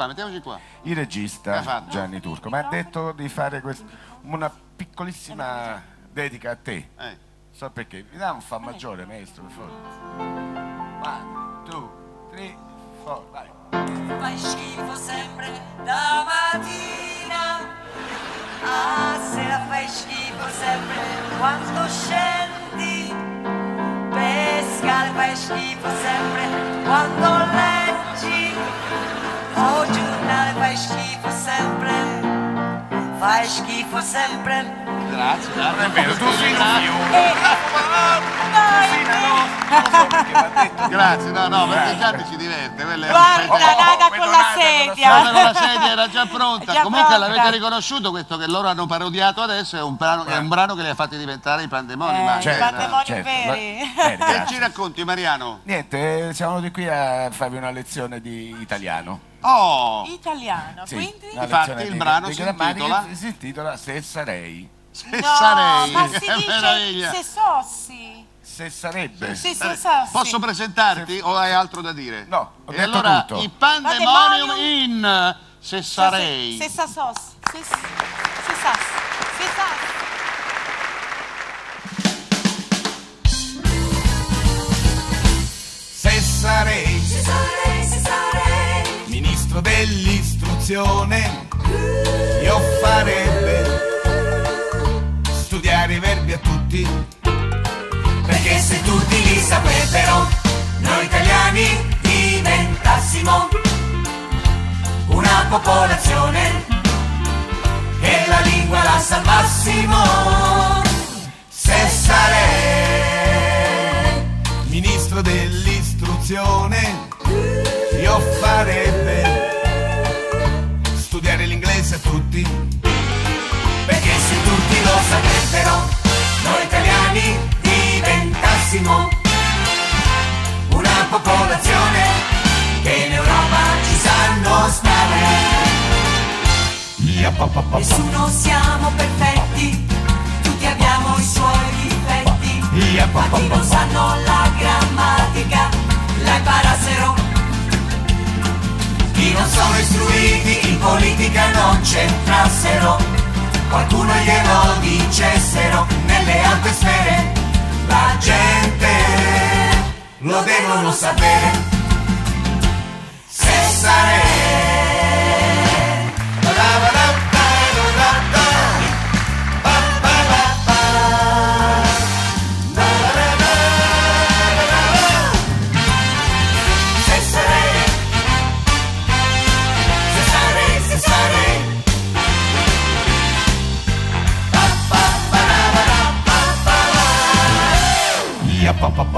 mettiamoci qua. Il regista Gianni Turco mi ha detto di fare una piccolissima dedica a te. So perché. Mi dà un fa maggiore, maestro, per favore. 1, 2, 3, 4, vai. Fai schifo sempre la mattina, a sera fai schifo sempre quando scendi, per scale fai schifo sempre quando leggi, o giornale fai schifo sempre. Grazie, non è vero, tu sei un fiume. Grazie, no, perché Gianni si diverte. Guarda, naga con la sedia. La sedia era già pronta. Comunque l'avete riconosciuto, questo che loro hanno parodiato adesso è un brano che li ha fatti diventare i Pandemoni. I Pandemoni veri. Che ci racconti, Mariano? Niente, siamo venuti qui a farvi una lezione di italiano. Oh! Italiano, Sì, quindi? Infatti il brano si intitola Se sarei. Se no, sarei. ma si dice se sossi. Se sarebbe. Se sossi. Posso presentarti o hai altro da dire? No, ho e detto allora tutto. I Pandemonium in Se sarei. Se sossi. Se sassi. Se sarei ministro dell'istruzione, io farebbe studiare i verbi a tutti, perché se tutti li saprebbero, noi italiani diventassimo una popolazione e la lingua la salvassimo. Se sarei ministro dell'istruzione, io farebbe studiare l'inglese a tutti, perché se tutti lo saprebbero, noi italiani diventassimo una popolazione che in Europa ci sanno stare. Nessuno siamo perfetti, tutti abbiamo i suoi difetti, quanti non sanno la grammatica la imparassero, chi non sono istruiti in politica non c'entrassero, qualcuno glielo dicessero nelle alte sfere, la gente lo devono sapere. Se sarei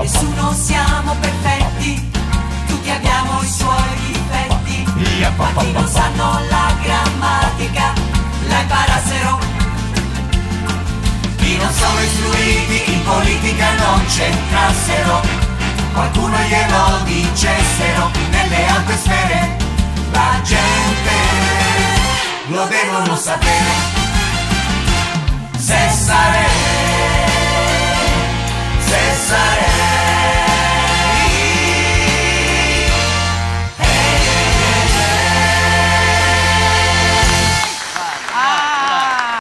nessuno siamo perfetti, tutti abbiamo i suoi difetti, quanti non sanno la grammatica la imparassero, chi non sono istruiti in politica non c'entrassero, qualcuno glielo dicessero nelle alte sfere, la gente lo devono sapere.